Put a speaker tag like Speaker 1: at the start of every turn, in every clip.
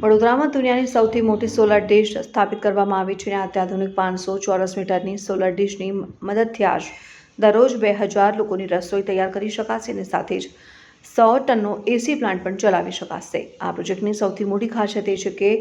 Speaker 1: વડોદરામાં દુનિયાની સૌથી મોટી સોલર ડિશ સ્થાપિત કરવામાં આવી છે અને અત્યાધુનિક 500 ચોરસ મીટરની સોલર ડિશની મદદથી આજ દરરોજ 2000 લોકોની રસોઈ તૈયાર કરી શકાશે અને સાથે જ 100 ટનનો એસી પ્લાન્ટ પણ ચલાવી શકાશે। આ પ્રોજેક્ટની સૌથી મોટી ખાસિયત એ છે કે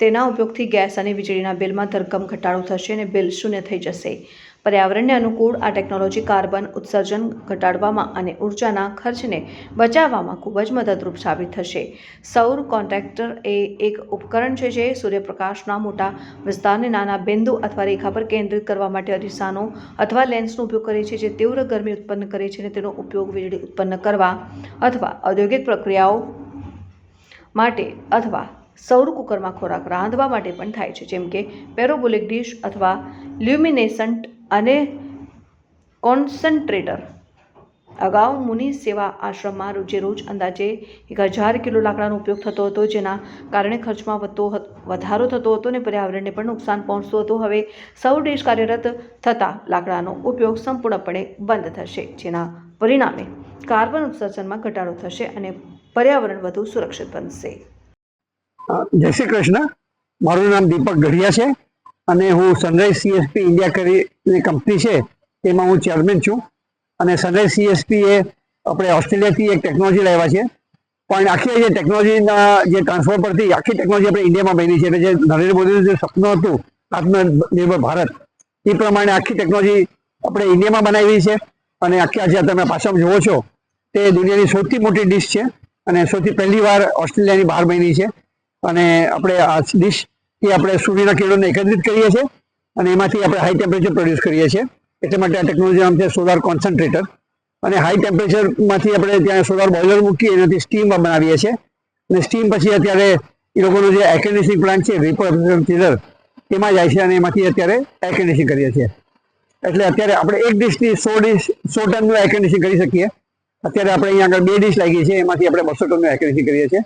Speaker 1: તેના ઉપયોગથી ગેસ અને વીજળીના બિલમાં ધરખમ ઘટાડો થશે અને બિલ શૂન્ય થઈ જશે। पर्यावरण अनुकूल आ टेक्नोलॉजी कार्बन उत्सर्जन घटाडवामां अने ऊर्जाना खर्चने बचाववामां खूब ज मददरूप साबित थशे। सौर कॉन्ट्रेक्टर ए एक उपकरण छे जे सूर्यप्रकाशना मोटा विस्तारने नाना बिंदु अथवा रेखा पर केंद्रित करवा माटे अरीसानो अथवा लेन्सनो उपयोग करे छे जे तीव्र गरमी उत्पन्न करे छे अने तेनो उपयोग वीजળી उत्पन्न करवा अथवा औद्योगिक प्रक्रियाओ माटे अथवा सौर कुकर में खोराक रांधवा माटे पण थाय छे, जेम के पेरोबोलिक डिश अथवा ल्यूमिनेसન્ટ अने कॉन्सन्ट्रेटर। अगाऊ मुनि सेवा आश्रम में रोजे रोज अंदाजे 1000 किलो लाकडानो उपयोग थतो हतो, जेना कारणे खर्च में वधारो थतो हतो ने पर्यावरणने पण नुकसान पहोंचतुं हतुं। हवे सौर डिश कार्यरत थता लाकडानो उपयोग संपूर्णपणे बंध थशे, जेना परिणामे कार्बन उत्सर्जन में घटाडो थशे अने पर्यावरण वधु सुरक्षित बनशे।
Speaker 2: जय श्री कृष्ण। मारू नाम दीपक गढ़िया है અને હું સનરાઈઝ સીએસપી ઇન્ડિયા કરીને કંપની છે તેમાં હું ચેરમેન છું અને સનરાઈઝ સીએસપી એ આપણે ઓસ્ટ્રેલિયાથી એક ટેકનોલોજી લાવ્યા છે, પણ આખી જે ટેકનોલોજીના જે ટ્રાન્સફર પરથી આખી ટેકનોલોજી આપણે ઇન્ડિયામાં બની છે। એટલે જે નરેન્દ્ર મોદીનું જે સપનું હતું આત્મનિર્ભર ભારત, એ પ્રમાણે આખી ટેકનોલોજી આપણે ઇન્ડિયામાં બનાવી છે અને આખી આજે તમે પાછળ જુઓ છો તે દુનિયાની સૌથી મોટી ડિશ છે અને સૌથી પહેલી વાર ઓસ્ટ્રેલિયાની બહાર બની છે। અને આપણે આ ડિશ એ આપણે સૂર્યના કિરણોને એકત્રિત કરીએ છીએ અને એમાંથી આપણે હાઈ ટેમ્પરેચર પ્રોડ્યુસ કરીએ છીએ। એટલા માટે આ ટેકનોલોજી નામ છે સોલાર કોન્સન્ટ્રેટર। અને હાઈ ટેમ્પરેચરમાંથી આપણે ત્યાં સોલાર બોઇલર મૂકી એનાથી સ્ટીમ બનાવીએ છીએ અને સ્ટીમ પછી અત્યારે એ લોકોનું જે એર કન્ડિશનિંગ પ્લાન્ટ છે વેપર ચિલર તેમાં જાય છે અને એમાંથી અત્યારે એર કન્ડિશનિંગ કરીએ છીએ। એટલે અત્યારે આપણે એક ડિશથી 100 ટનનું એર કન્ડિશનિંગ કરી શકીએ। અત્યારે આપણે અહીંયા આગળ 2 ડિશ લાગી છે, એમાંથી આપણે 200 ટનનું એર કન્ડિશનિંગ કરીએ છીએ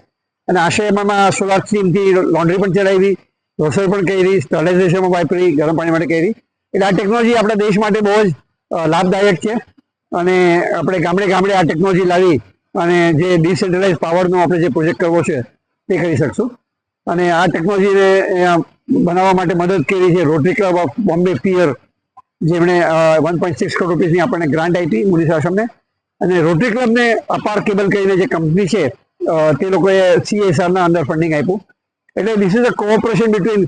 Speaker 2: અને આશરે એમાં સોલાર સ્ટીમથી લોન્ડ્રી પણ ચલાવી, રસોઈ પણ કરી, સ્ટરલાઇઝેશનમાં વાપરી, ગરમ પાણી માટે કરી। એટલે આ ટેકનોલોજી આપણા દેશ માટે બહુ જ લાભદાયક છે અને આપણે ગામડે ગામડે આ ટેકનોલોજી લાવી અને જે ડિસેન્ટ્રલાઇઝ પાવરનો આપણે જે પ્રોજેક્ટ કરવો છે તે કરી શકશું। અને આ ટેકનોલોજીને બનાવવા માટે મદદ કરી છે રોટરી ક્લબ ઓફ બોમ્બે પિયર, જેમણે 1.6 કરોડ રૂપિયાની આપણને ગ્રાન્ટ આપી મુનિસ આશ્રમને। અને રોટરી ક્લબને અપાર કેબલ કરીને જે કંપની છે તે લોકોએ CSRના અંદર ફંડિંગ આપ્યું। એટલે this is a cooperation between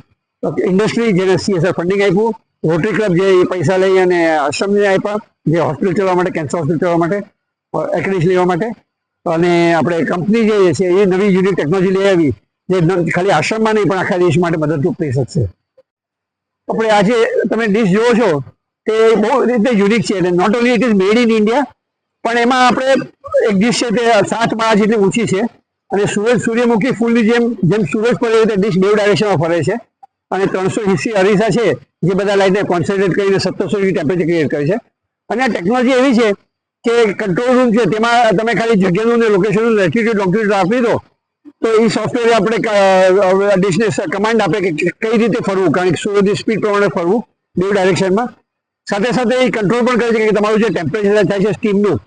Speaker 2: industry, જેને CSR ફંડિંગ આપ્યું, રોટરી ક્લબ જે પૈસા લઈ અને આશ્રમને આપ્યા, જે હોસ્પિટલ ચલાવવા માટે, કેન્સર હોસ્પિટલ ચલાવવા માટે, એક્રેડિશન લેવા માટે, અને આપણે કંપની જે છે એ નવી યુનિક ટેકનોલોજી લઈ આવી જે ખાલી આશ્રમમાં નહીં પણ આખા દેશ માટે મદદરૂપ થઈ શકશે। આપણે આજે તમે ડિશ જુઓ છો તે બહુ રીતે યુનિક છે। એટલે not only it is made in India, પણ એમાં આપણે એક ડિશ છે તે 7 માળા જેટલી ઊંચી છે અને સૂર્યમુખી ફૂલની જેમ સૂરજ પડે રીતે ડિશ 2 ડાયરેક્શનમાં ફરે છે અને 380 અરીસા છે જે બધા લાઇટને કોન્સન્ટ્રેટ કરીને 1700 ડિગ્રી ટેમ્પરેચર ક્રિએટ કરે છે। અને આ ટેકનોલોજી એવી છે કે કંટ્રોલ રૂમ છે તેમાં તમે ખાલી જગ્યાનું ને લોકેશનનું લેટિટ્યુડ લોંગિટ્યુડ આપી દો તો એ સોફ્ટવેર આપણે ડિશને કમાન્ડ આપે કે કઈ રીતે ફરવું, કારણ કે સૂર્યની સ્પીડ પ્રમાણે ફરવું 2 ડાયરેક્શનમાં। સાથે સાથે એ કંટ્રોલ પણ કરે છે કે તમારું જે ટેમ્પરેચર થાય છે સ્ટીમનું,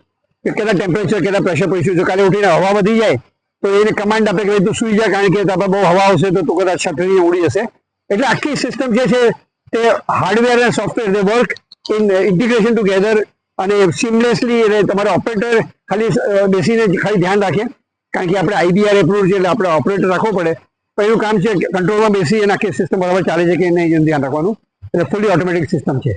Speaker 2: કે કેટલા ટેમ્પરેચર કેટલા પ્રેશર પહોંચ્યું છે। કાલે ઉઠીને હવા વધી જાય તો એને કમાન્ડ આપે કે તું સુઈ જાય, કારણ કે આપણે બહુ હવા આવશે તો તું કદાચ છતરી ઉડી જશે। એટલે આખી સિસ્ટમ જે છે તે હાર્ડવેર અને software they work in integration together અને સિમલેસલી। એટલે તમારે ઓપરેટર ખાલી બેસીને ખાલી ધ્યાન રાખે, કારણ કે આપણે IBR એપ્રુવ છે એટલે આપણે ઓપરેટર રાખવો પડે, પણ એનું કામ છે કંટ્રોલમાં બેસી અને આખી સિસ્ટમ બરાબર ચાલે છે કે નહીં એનું ધ્યાન રાખવાનું। એટલે ફૂલી ઓટોમેટિક સિસ્ટમ છે।